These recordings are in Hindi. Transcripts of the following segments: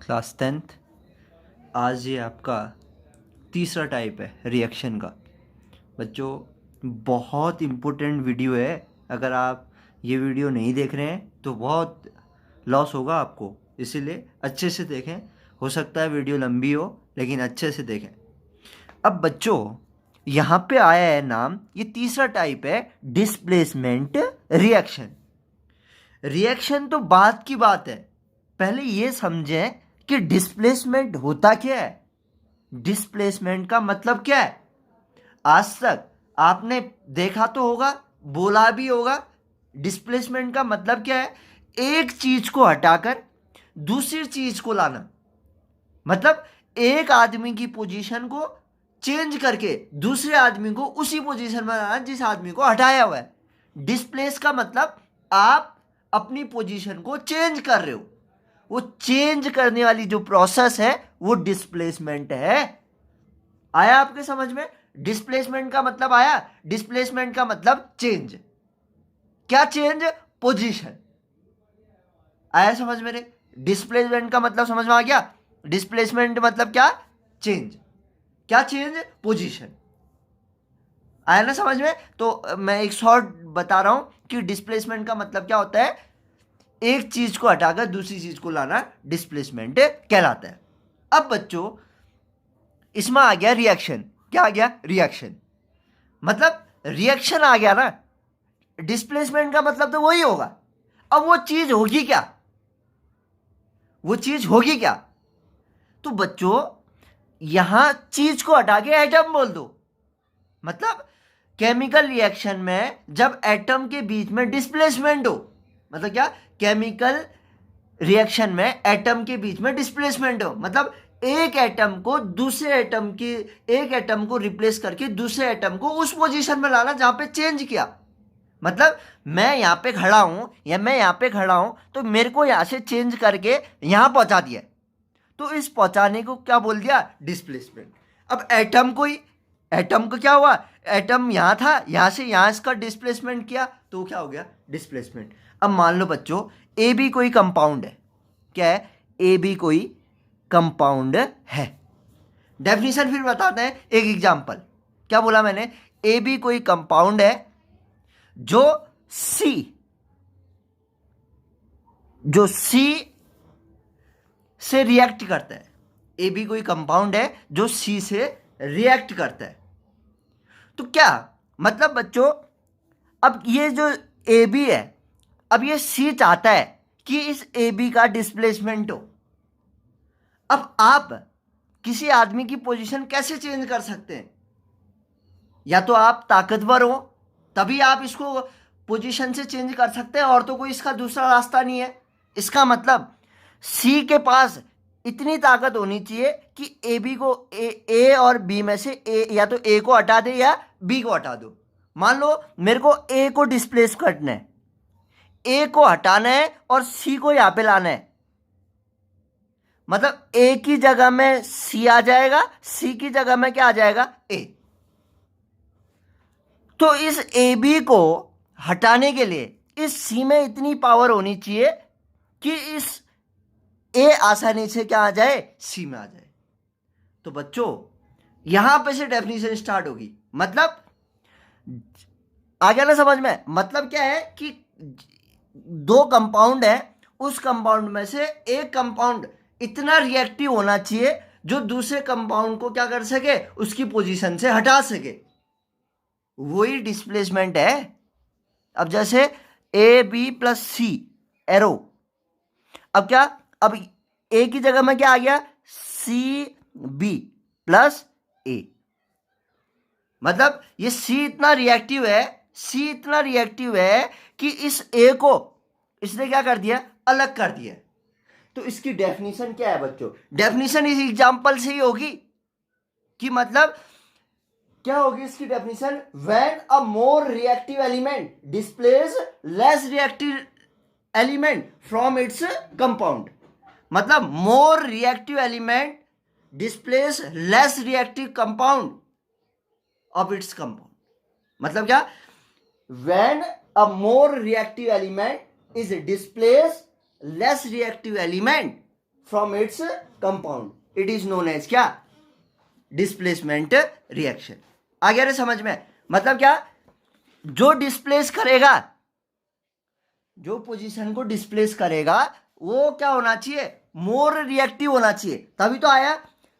Class 10th। आज ये आपका तीसरा टाइप है रिएक्शन का। बच्चों, बहुत इम्पोर्टेंट वीडियो है। अगर आप ये वीडियो नहीं देख रहे हैं तो बहुत लॉस होगा आपको, इसीलिए अच्छे से देखें। हो सकता है वीडियो लंबी हो, लेकिन अच्छे से देखें। अब बच्चों, यहाँ पे आया है नाम, ये तीसरा टाइप है डिस्प्लेसमेंट रिएक्शन। रिएक्शन तो बात की बात है, पहले ये समझें कि डिस्प्लेसमेंट होता क्या है। डिस्प्लेसमेंट का मतलब क्या है? आज तक आपने देखा तो होगा, बोला भी होगा। डिस्प्लेसमेंट का मतलब क्या है? एक चीज को हटाकर दूसरी चीज को लाना। मतलब एक आदमी की पोजीशन को चेंज करके दूसरे आदमी को उसी पोजीशन में लाना जिस आदमी को हटाया हुआ है। डिस्प्लेस का मतलब आप अपनी पोजीशन को चेंज कर रहे हो। वो चेंज करने वाली जो प्रोसेस है वो डिस्प्लेसमेंट है। आया आपके समझ में? डिस्प्लेसमेंट का मतलब आया। डिस्प्लेसमेंट का मतलब चेंज। क्या चेंज? पोजीशन। आया समझ मेरे? डिस्प्लेसमेंट का मतलब समझ में आ गया? डिस्प्लेसमेंट मतलब क्या? चेंज। क्या चेंज? पोजीशन। आया ना समझ में? तो मैं एक शॉर्ट बता रहा हूं कि डिस्प्लेसमेंट का मतलब क्या होता है। एक चीज को हटाकर दूसरी चीज को लाना डिस्प्लेसमेंट कहलाता है। अब बच्चों, इसमें आ गया रिएक्शन। क्या आ गया? रिएक्शन। मतलब रिएक्शन आ गया ना। डिस्प्लेसमेंट का मतलब तो वही होगा। अब वो चीज होगी क्या? वो चीज होगी क्या? तो बच्चों, यहां चीज को हटा के एटम बोल दो। मतलब केमिकल रिएक्शन में जब एटम के बीच में डिस्प्लेसमेंट हो, मतलब क्या? केमिकल रिएक्शन में एटम के बीच में डिस्प्लेसमेंट हो, मतलब एक एटम को दूसरे एटम की, एक एटम को रिप्लेस करके दूसरे एटम को उस पोजीशन में लाना जहां पे चेंज किया। मतलब मैं यहां पे खड़ा हूं या मैं यहां पे खड़ा हूं, तो मेरे को यहां से चेंज करके यहां पहुंचा दिया। तो इस पहुंचाने को क्या बोल दिया? डिस्प्लेसमेंट। अब एटम को क्या हुआ? एटम यहां था, यहां से यहां इसका डिस्प्लेसमेंट किया, तो क्या हो गया? डिस्प्लेसमेंट। अब मान लो बच्चों, ए भी कोई कंपाउंड है। क्या है? ए भी कोई कंपाउंड है। डेफिनेशन फिर बताते हैं, एक एग्जांपल। क्या बोला मैंने? ए भी कोई कंपाउंड है जो सी जो सी से रिएक्ट करता है। ए भी कोई कंपाउंड है जो सी से रिएक्ट करता है। तो क्या मतलब बच्चों, अब ये जो ए बी है, अब ये सी चाहता है कि इस ए बी का डिस्प्लेसमेंट हो। अब आप किसी आदमी की पोजीशन कैसे चेंज कर सकते हैं? या तो आप ताकतवर हो, तभी आप इसको पोजीशन से चेंज कर सकते हैं, और तो कोई इसका दूसरा रास्ता नहीं है। इसका मतलब सी के पास इतनी ताकत होनी चाहिए कि ए बी को ए और बी में से ए, या तो ए को हटा दे या बी को हटा दो। मान लो मेरे को ए को डिस्प्लेस करना है, ए को हटाना है और सी को यहां पे लाना है। मतलब ए की जगह में सी आ जाएगा, सी की जगह में क्या आ जाएगा? ए। तो इस ए बी को हटाने के लिए इस सी में इतनी पावर होनी चाहिए कि इस ए आसानी से क्या आ जाए? सी में आ जाए। तो बच्चों, यहां पे से डेफिनेशन स्टार्ट होगी। मतलब आ गया ना समझ में? मतलब क्या है कि दो कंपाउंड है, उस कंपाउंड में से एक कंपाउंड इतना रिएक्टिव होना चाहिए जो दूसरे कंपाउंड को क्या कर सके? उसकी पोजीशन से हटा सके। वही डिस्प्लेसमेंट है। अब जैसे A B plus C arrow, अब क्या? अब ए की जगह में क्या आ गया? सी बी प्लस ए। मतलब ये सी इतना रिएक्टिव है, सी इतना रिएक्टिव है कि इस ए को इसने क्या कर दिया? अलग कर दिया। तो इसकी डेफिनेशन क्या है बच्चों? डेफिनेशन इस एग्जांपल से ही होगी कि मतलब क्या होगी इसकी definition? When a more reactive element displace less reactive element from its compound. मतलब more reactive element displace less reactive compound of its compound. मतलब क्या? When a more reactive element is displace less reactive element from its compound, it is known as क्या, डिस्प्लेसमेंट रिएक्शन। आ गया रे समझ में? मतलब क्या, जो डिस्प्लेस करेगा, जो पोजीशन को डिस्प्लेस करेगा वो क्या होना चाहिए, मोर रिएक्टिव होना चाहिए। तभी तो आया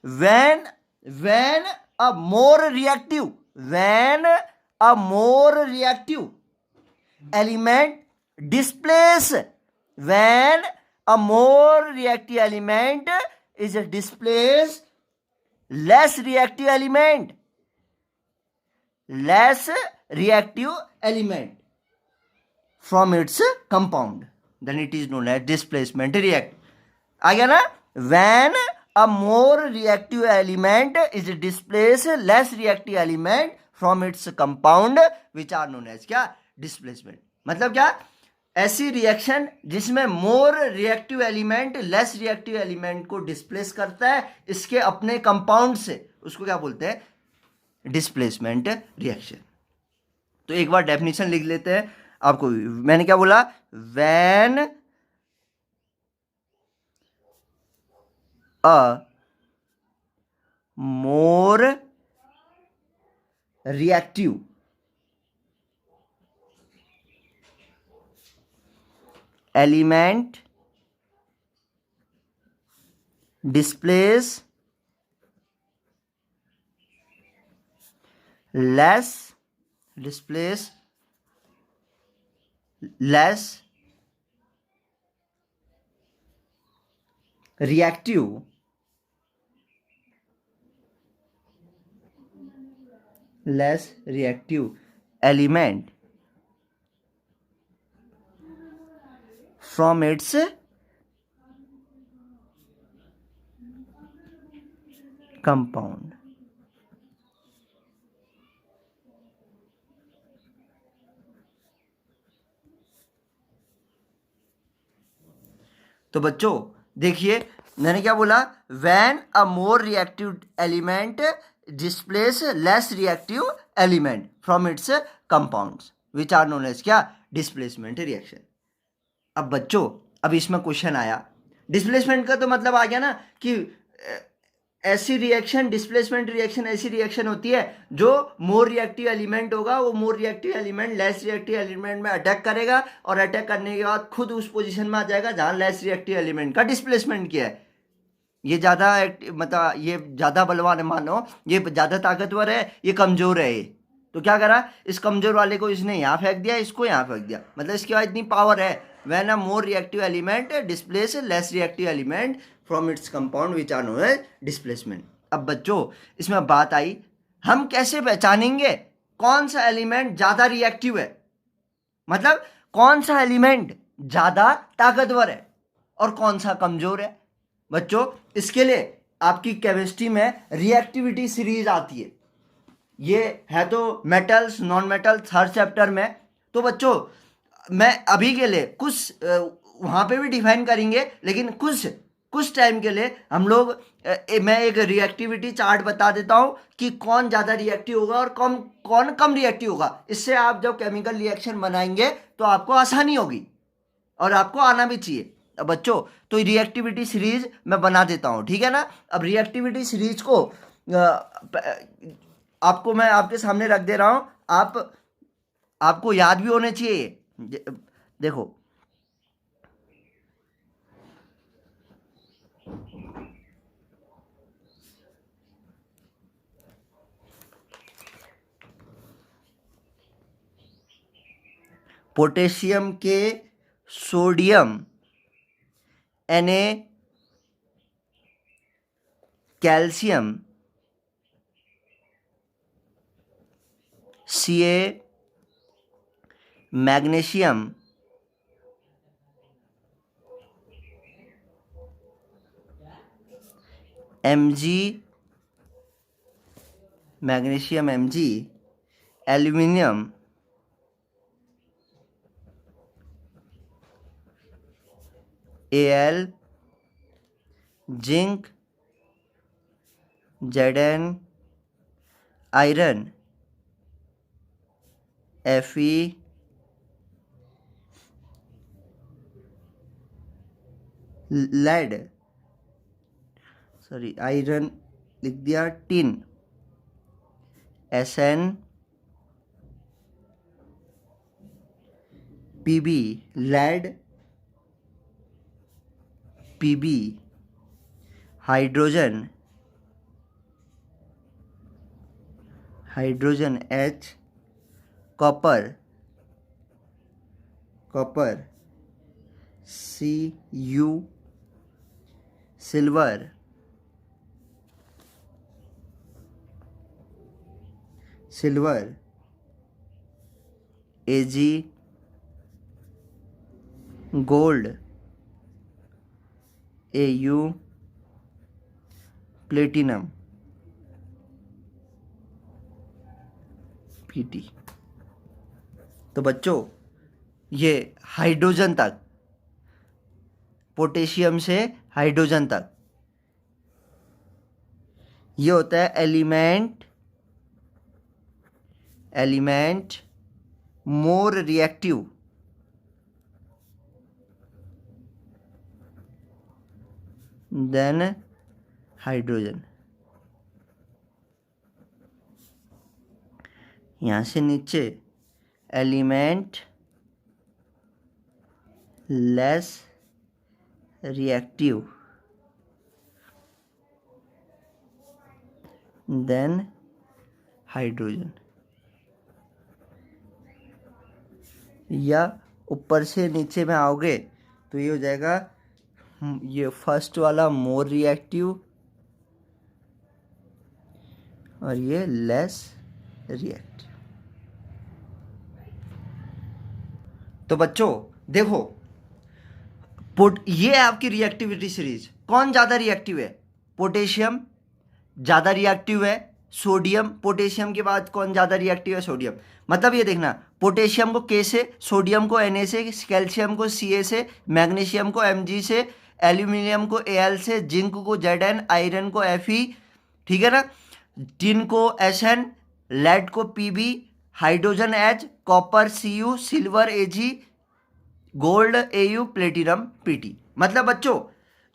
when when a more reactive, when a more reactive element displace, when a more reactive element is displace less reactive element, less reactive element from its compound, then it is known as displacement react। आ गया ना? when a more reactive element is displaced less reactive element from its compound which are known as क्या, displacement। मतलब क्या, ऐसी रिएक्शन जिसमें मोर reactive element less reactive element को डिस्प्लेस करता है इसके अपने कंपाउंड से, उसको क्या बोलते हैं, डिस्प्लेसमेंट रिएक्शन। तो एक बार डेफिनेशन लिख लेते हैं आपको। मैंने क्या बोला, when a more reactive element displace less reactive element from its compound। तो बच्चों देखिए मैंने क्या बोला, when a more reactive element displace less reactive element from its compounds which are known as क्या, डिस्प्लेसमेंट रिएक्शन। अब बच्चों अब इसमें क्वेश्चन आया, डिस्प्लेसमेंट का तो मतलब आ गया ना कि ऐसी रिएक्शन, डिस्प्लेसमेंट रिएक्शन ऐसी रिएक्शन होती है जो मोर रिएक्टिव एलिमेंट होगा, वो मोर reactive element less reactive element में अटैक करेगा और अटैक करने के बाद खुद उस पोजीशन में आ जाएगा जहां लेस रिएक्टिव एलिमेंट का डिस्प्लेसमेंट किया है। ये ज़्यादा मतलब ये ज़्यादा बलवान है, मानो ये ज़्यादा ताकतवर है, ये कमज़ोर है। ये तो क्या करा, इस कमज़ोर वाले को इसने यहाँ फेंक दिया, इसको यहाँ फेंक दिया, मतलब इसके पास इतनी पावर है। When a more reactive element displace less reactive element from its compound which are known as displacement. अब बच्चों इसमें बात आई, हम कैसे पहचानेंगे कौन सा एलिमेंट ज़्यादा रिएक्टिव है, मतलब कौन सा एलिमेंट ज़्यादा ताकतवर है और कौन सा कमज़ोर है। बच्चों इसके लिए आपकी केमिस्ट्री में रिएक्टिविटी सीरीज आती है, ये है तो मेटल्स नॉन मेटल्स हर चैप्टर में। तो बच्चों मैं अभी के लिए कुछ वहाँ पे भी डिफाइन करेंगे, लेकिन कुछ टाइम के लिए हम लोग मैं एक रिएक्टिविटी चार्ट बता देता हूँ कि कौन ज़्यादा रिएक्टिव होगा और कौन कम रिएक्टिव होगा। इससे आप जब केमिकल रिएक्शन बनाएंगे तो आपको आसानी होगी और आपको आना भी चाहिए। अब बच्चों तो रिएक्टिविटी सीरीज मैं बना देता हूँ, ठीक है ना। अब रिएक्टिविटी सीरीज को आपको मैं आपके सामने रख दे रहा हूँ, आपको याद भी होने चाहिए। देखो potassium K sodium Na calcium Ca magnesium Mg magnesium Mg aluminium Al zinc Zn iron Fe lead sorry iron लिख दिया, tin SN PB lead PB hydrogen H copper Cu silver Ag gold Au platinum Pt। तो बच्चों ये हाइड्रोजन तक, पोटेशियम से हाइड्रोजन तक, ये होता है element more reactive than hydrogen. यहाँ से नीचे element less reactive than hydrogen, या ऊपर से नीचे में आओगे तो ये हो जाएगा, ये फर्स्ट वाला मोर रिएक्टिव और ये लेस रिएक्टिव। तो बच्चों देखो, ये है आपकी रिएक्टिविटी सीरीज। कौन ज़्यादा रिएक्टिव है? पोटेशियम ज़्यादा रिएक्टिव है, सोडियम। पोटेशियम के बाद कौन ज़्यादा रिएक्टिव है? सोडियम। मतलब ये देखना, पोटेशियम को K से, सोडियम को Na से, कैल्शियम को Ca से, मैग्नीशियम को Mg से, एल्यूमिनियम को Al से, जिंक को Zn, आयरन को Fe, ठीक है ना, टिन को Sn, लेड को Pb, hydrogen H, copper Cu, silver Ag, gold Au, platinum Pt। मतलब बच्चों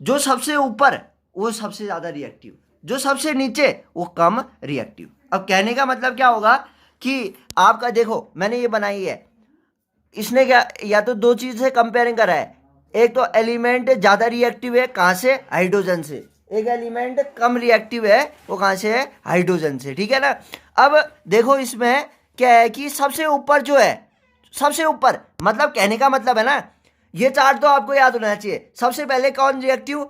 जो सबसे ऊपर वो सबसे ज़्यादा रिएक्टिव, जो सबसे नीचे वो कम रिएक्टिव। अब कहने का मतलब क्या होगा कि आपका देखो मैंने ये बनाई है, इसने क्या, या तो दो चीज़ से कंपेयरिंग करा है। एक तो एलिमेंट ज़्यादा रिएक्टिव है, कहाँ से? हाइड्रोजन से। एक एलिमेंट कम रिएक्टिव है, वो कहाँ से है? हाइड्रोजन से, ठीक है ना। अब देखो इसमें क्या है कि सबसे ऊपर जो है, सबसे ऊपर मतलब कहने का मतलब है ना, ये चार्ट तो आपको याद होना चाहिए। सबसे पहले कौन रिएक्टिव?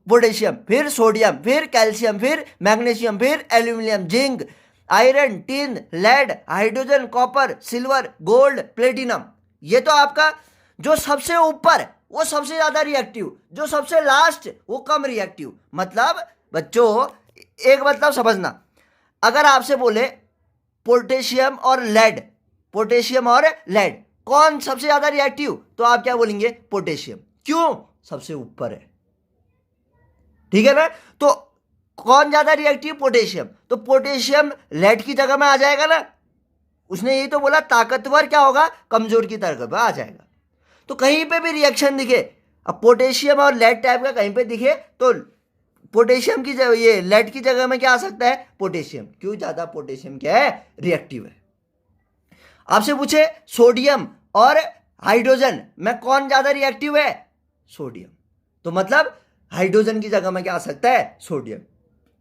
पोटेशियम, फिर सोडियम, फिर कैल्शियम, फिर मैग्नीशियम, फिर aluminium, zinc, iron, tin, lead, hydrogen, copper, silver, gold, platinum. ये तो आपका जो सबसे ऊपर वो सबसे ज्यादा रिएक्टिव, जो सबसे लास्ट वो कम रिएक्टिव। मतलब बच्चों एक मतलब समझना, अगर आपसे बोले पोटेशियम और लेड, पोटेशियम और लेड कौन सबसे ज्यादा रिएक्टिव, तो आप क्या बोलेंगे? पोटेशियम। क्यों? सबसे ऊपर है, ठीक है ना। तो कौन ज्यादा रिएक्टिव? पोटेशियम। तो पोटेशियम लेड की जगह में आ जाएगा ना, उसने यही तो बोला, ताकतवर क्या होगा? कमजोर की तरफ आ जाएगा। तो कहीं पे भी रिएक्शन दिखे, अब पोटेशियम और लेड टाइप का कहीं पे दिखे तो पोटेशियम की जगह, ये लेड की जगह में क्या आ सकता है? पोटेशियम। क्यों? ज्यादा पोटेशियम क्या है? रिएक्टिव है। आपसे पूछे सोडियम और हाइड्रोजन में कौन ज्यादा रिएक्टिव है? सोडियम। तो मतलब हाइड्रोजन की जगह में क्या आ सकता है? सोडियम।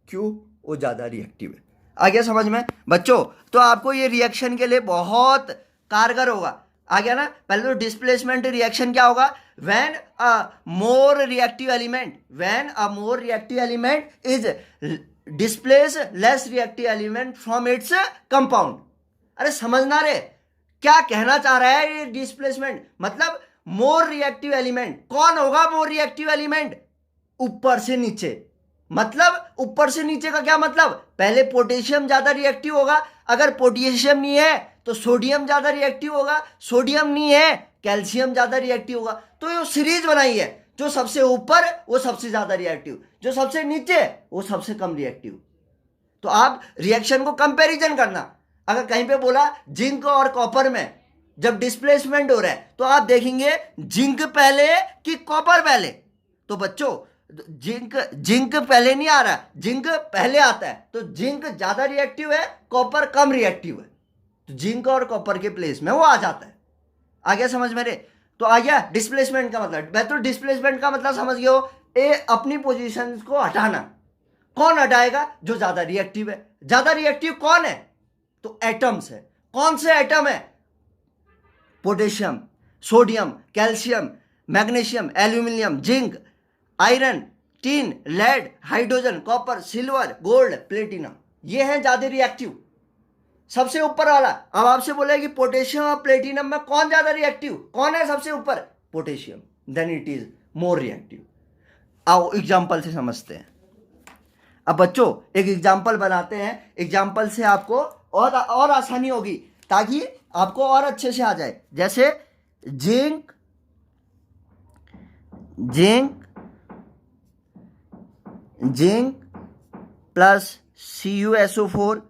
क्यों? वो ज्यादा रिएक्टिव है। आ गया समझ में बच्चों? तो आपको ये रिएक्शन के लिए बहुत कारगर होगा। आ गया ना। पहले तो डिस्प्लेसमेंट रिएक्शन क्या होगा? When a more reactive element is displace less reactive element from its compound. अरे समझना रे, क्या कहना चाह रहा है ये डिस्प्लेसमेंट? मतलब मोर रिएक्टिव एलिमेंट कौन होगा? मोर रिएक्टिव एलिमेंट ऊपर से नीचे। मतलब ऊपर से नीचे का क्या मतलब? पहले पोटेशियम ज्यादा रिएक्टिव होगा, अगर पोटेशियम नहीं है तो सोडियम ज्यादा रिएक्टिव होगा, सोडियम नहीं है कैल्शियम ज्यादा रिएक्टिव होगा। तो ये सीरीज बनाई है, जो सबसे ऊपर वो सबसे ज्यादा रिएक्टिव, जो सबसे नीचे वो सबसे कम रिएक्टिव। तो आप रिएक्शन को कंपैरिजन करना, अगर कहीं पे बोला जिंक और कॉपर में जब डिस्प्लेसमेंट हो रहा है तो आप देखेंगे जिंक पहले कि कॉपर पहले। तो बच्चों जिंक जिंक पहले नहीं आ रहा, जिंक पहले आता है, तो जिंक ज्यादा रिएक्टिव है, कॉपर कम रिएक्टिव है, तो जिंक और कॉपर के प्लेस में वो आ जाता है। आ गया समझ मेरे? तो आ गया डिस्प्लेसमेंट का मतलब। मैं तो डिस्प्लेसमेंट का मतलब समझ गया हो, ए अपनी पोजीशन को हटाना। कौन हटाएगा? जो ज्यादा रिएक्टिव है। ज्यादा रिएक्टिव कौन है? तो एटम्स है। कौन से एटम है? Potassium, sodium, calcium, magnesium, aluminium, zinc, iron, tin, lead, hydrogen, copper, silver, gold, platinum, ये हैं ज्यादा रिएक्टिव। सबसे ऊपर वाला, अब आपसे बोले कि पोटेशियम और प्लेटिनम में कौन ज्यादा रिएक्टिव, कौन है सबसे ऊपर? Potassium, then it is more reactive. आओ एग्जाम्पल से समझते हैं। अब बच्चों एक एग्जाम्पल बनाते हैं, एग्जाम्पल से आपको और आसानी होगी, ताकि आपको और अच्छे से आ जाए। जैसे zinc zinc zinc plus CuSO4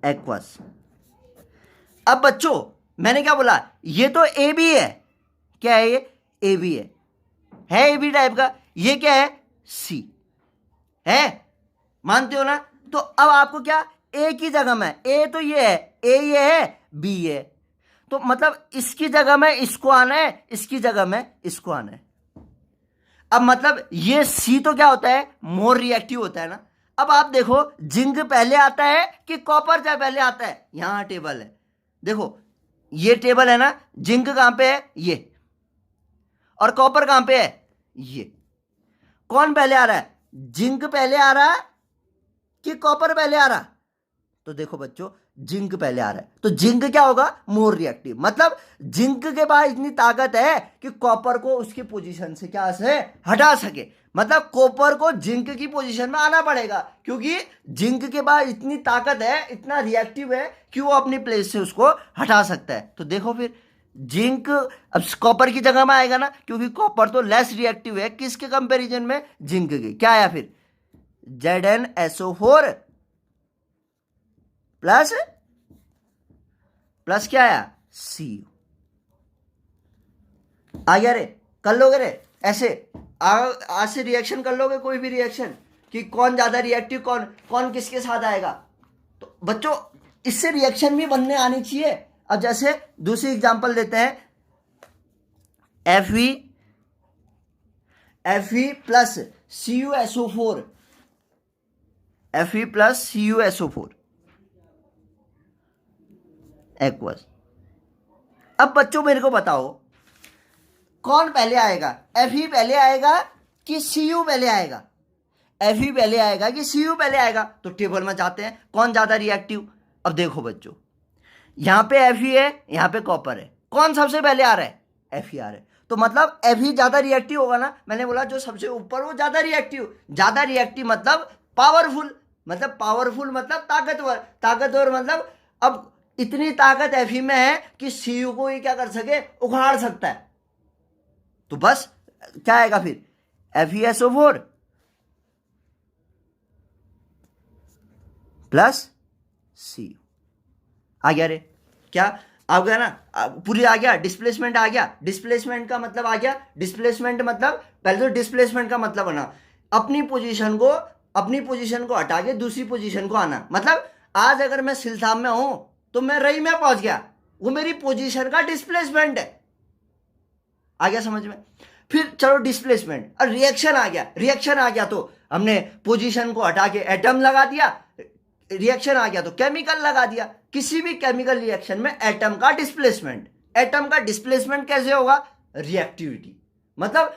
aqueous. अब बच्चों मैंने क्या बोला, ये तो AB है। क्या है ये? AB है AB टाइप का। ये क्या है? C है, मानते हो ना? तो अब आपको क्या, A की जगह में, A तो ये है, A ये है, B ये है, तो मतलब इसकी जगह में इसको आना है, इसकी जगह में इसको आना है। अब मतलब ये C तो क्या होता है? मोर रिएक्टिव होता है ना। अब आप देखो जिंक पहले आता है कि कॉपर पहले आता है? यहां टेबल है, देखो ये टेबल है ना। जिंक कहां पे है? ये। और कॉपर कहां पे है? ये। कौन पहले आ रहा है? जिंक पहले आ रहा है कि कॉपर पहले आ रहा? तो देखो बच्चों जिंक पहले आ रहा है, तो जिंक क्या होगा? More reactive. मतलब जिंक के पास इतनी ताकत है कि कॉपर को उसकी पोजीशन से क्या से हटा सके। मतलब कॉपर को जिंक की पोजीशन में आना पड़ेगा, क्योंकि जिंक के पास इतनी ताकत है, इतना रिएक्टिव है कि वो अपनी प्लेस से उसको हटा सकता है। तो देखो फिर जिंक अब कॉपर की जगह में आएगा ना, क्योंकि कॉपर तो लेस रिएक्टिव है किसके कंपैरिजन में? जिंक के। क्या आया फिर? ZnSO4 प्लस क्या आया? Cu। आ गया रे? कर लोगे रे ऐसे? आज से रिएक्शन कर लोगे, कोई भी रिएक्शन, कि कौन ज्यादा रिएक्टिव, कौन कौन किसके साथ आएगा। तो बच्चों इससे रिएक्शन भी बनने आनी चाहिए। अब जैसे दूसरी एग्जांपल देते हैं, Fe प्लस CuSO4 एक्वस। अब बच्चों मेरे को बताओ कौन पहले आएगा? Fe पहले आएगा कि Cu पहले आएगा? Fe पहले आएगा कि Cu पहले आएगा? तो टेबल में जाते हैं, कौन ज्यादा रिएक्टिव। अब देखो बच्चों यहां पे Fe है, यहां पे कॉपर है, कौन सबसे पहले आ रहा है? Fe आ रहा है, तो मतलब Fe ज्यादा रिएक्टिव होगा ना। मैंने बोला जो सबसे ऊपर वो ज्यादा रिएक्टिव। ज्यादा रिएक्टिव मतलब पावरफुल, मतलब ताकतवर मतलब अब इतनी ताकत Fe में है कि Cu को ही क्या कर सके? उखाड़ सकता है। तो बस क्या आएगा फिर? FeSO4 plus Cu। आ गया रे? क्या आ गया ना? पूरी आ गया। डिस्प्लेसमेंट आ गया। डिस्प्लेसमेंट का मतलब आ गया। डिस्प्लेसमेंट मतलब पहले तो डिस्प्लेसमेंट का मतलब बना अपनी पोजीशन को हटा के दूसरी पोजीशन को आना। मतलब आज अगर मैं सिलसाम में हूं तो मैं रई में पहुंच गया, वो मेरी पोजीशन का डिस्प्लेसमेंट है। आ गया समझ में? फिर चलो डिस्प्लेसमेंट और रिएक्शन आ गया तो हमने पोजीशन को हटा के एटम लगा दिया। रिएक्शन आ गया तो केमिकल लगा दिया। किसी भी केमिकल रिएक्शन में एटम का डिस्प्लेसमेंट कैसे होगा? रिएक्टिविटी। मतलब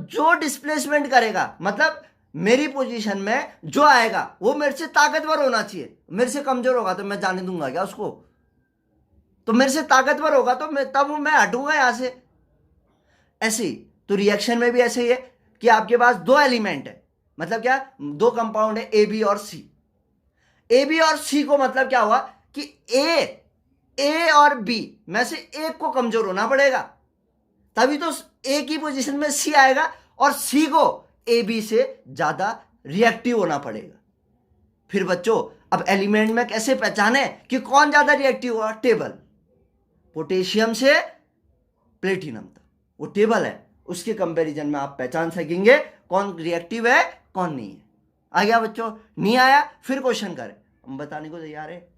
जो डिस्प्लेसमेंट करेगा, मतलब मेरी पोजीशन में जो आएगा वो मेरे से ताकतवर होना चाहिए। मेरे से कमजोर होगा तो मैं जाने दूंगा क्या उसको? तो मेरे से ताकतवर होगा तो तब मैं हटूंगा यहां से। ऐसे ही तो रिएक्शन में भी ऐसे ही है कि आपके पास दो एलिमेंट है, मतलब क्या? दो कंपाउंड है ए बी और सी को मतलब क्या हुआ कि ए और बी में से एक को कमजोर होना पड़ेगा, तभी तो ए की पोजीशन में सी आएगा और सी को ए बी से ज्यादा रिएक्टिव होना पड़ेगा। फिर बच्चों अब एलिमेंट में कैसे पहचाने कि कौन ज्यादा रिएक्टिव हुआ? टेबल, पोटेशियम से प्लेटिनम तक वो टेबल है। उसके कंपैरिजन में आप पहचान सकेंगे कौन रिएक्टिव है कौन नहीं है। आ गया बच्चों? नहीं आया फिर क्वेश्चन करें, हम बताने को तैयार है।